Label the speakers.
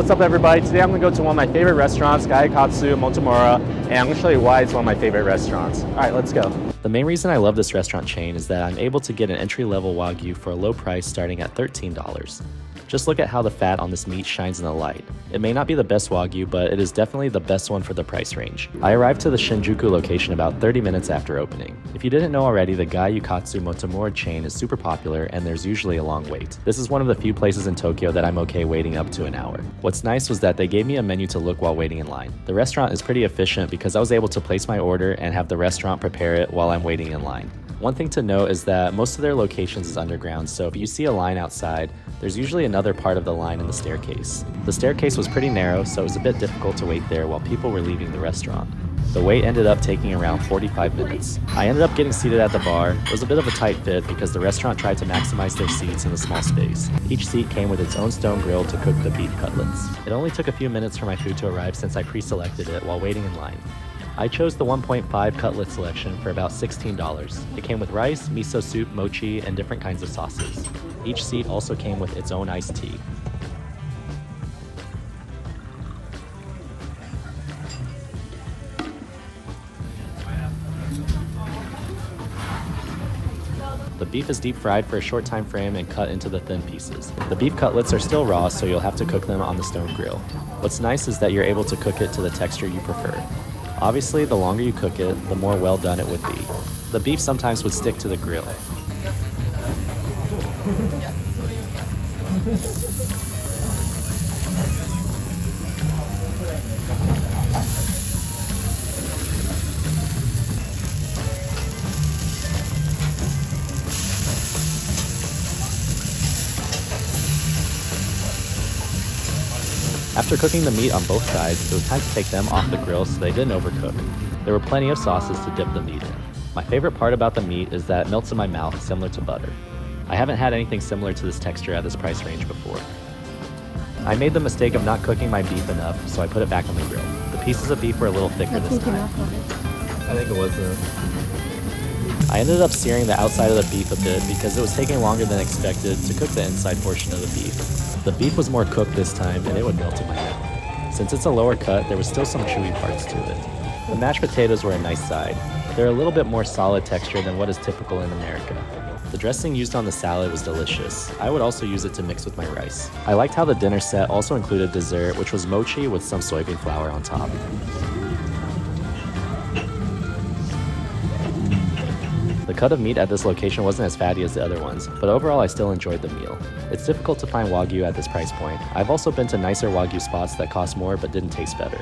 Speaker 1: What's up everybody? Today I'm going to go to one of my favorite restaurants, Gyukatsu Motomura, and I'm going to show you why it's one of my favorite restaurants. Alright, let's go. The main reason I love this restaurant chain is that I'm able to get an entry-level Wagyu for a low price starting at $13. Just look at how the fat on this meat shines in the light. It may not be the best Wagyu, but it is definitely the best one for the price range. I arrived to the Shinjuku location about 30 minutes after opening. If you didn't know already, the Gyukatsu Motomura chain is super popular and there's usually a long wait. This is one of the few places in Tokyo that I'm okay waiting up to an hour. What's nice was that they gave me a menu to look while waiting in line. The restaurant is pretty efficient because I was able to place my order and have the restaurant prepare it while I'm waiting in line. One thing to note is that most of their locations is underground, so if you see a line outside, there's usually another part of the line in the staircase. The staircase was pretty narrow, so it was a bit difficult to wait there while people were leaving the restaurant. The wait ended up taking around 45 minutes. I ended up getting seated at the bar. It was a bit of a tight fit because the restaurant tried to maximize their seats in a small space. Each seat came with its own stone grill to cook the beef cutlets. It only took a few minutes for my food to arrive since I pre-selected it while waiting in line. I chose the 1.5 cutlet selection for about $16. It came with rice, miso soup, mochi, and different kinds of sauces. Each seat also came with its own iced tea. The beef is deep fried for a short time frame and cut into the thin pieces. The beef cutlets are still raw, so you'll have to cook them on the stone grill. What's nice is that you're able to cook it to the texture you prefer. Obviously, the longer you cook it, the more well done it would be. The beef sometimes would stick to the grill. After cooking the meat on both sides, it was time to take them off the grill so they didn't overcook. There were plenty of sauces to dip the meat in. My favorite part about the meat is that it melts in my mouth similar to butter. I haven't had anything similar to this texture at this price range before. I made the mistake of not cooking my beef enough, so I put it back on the grill. The pieces of beef were a little thicker this time.
Speaker 2: I think it was
Speaker 1: I ended up searing the outside of the beef a bit because it was taking longer than expected to cook the inside portion of the beef. The beef was more cooked this time and it would melt in my mouth. Since it's a lower cut, there was still some chewy parts to it. The mashed potatoes were a nice side. They're a little bit more solid texture than what is typical in America. The dressing used on the salad was delicious. I would also use it to mix with my rice. I liked how the dinner set also included dessert, which was mochi with some soybean flour on top. The cut of meat at this location wasn't as fatty as the other ones, but overall I still enjoyed the meal. It's difficult to find Wagyu at this price point. I've also been to nicer Wagyu spots that cost more but didn't taste better.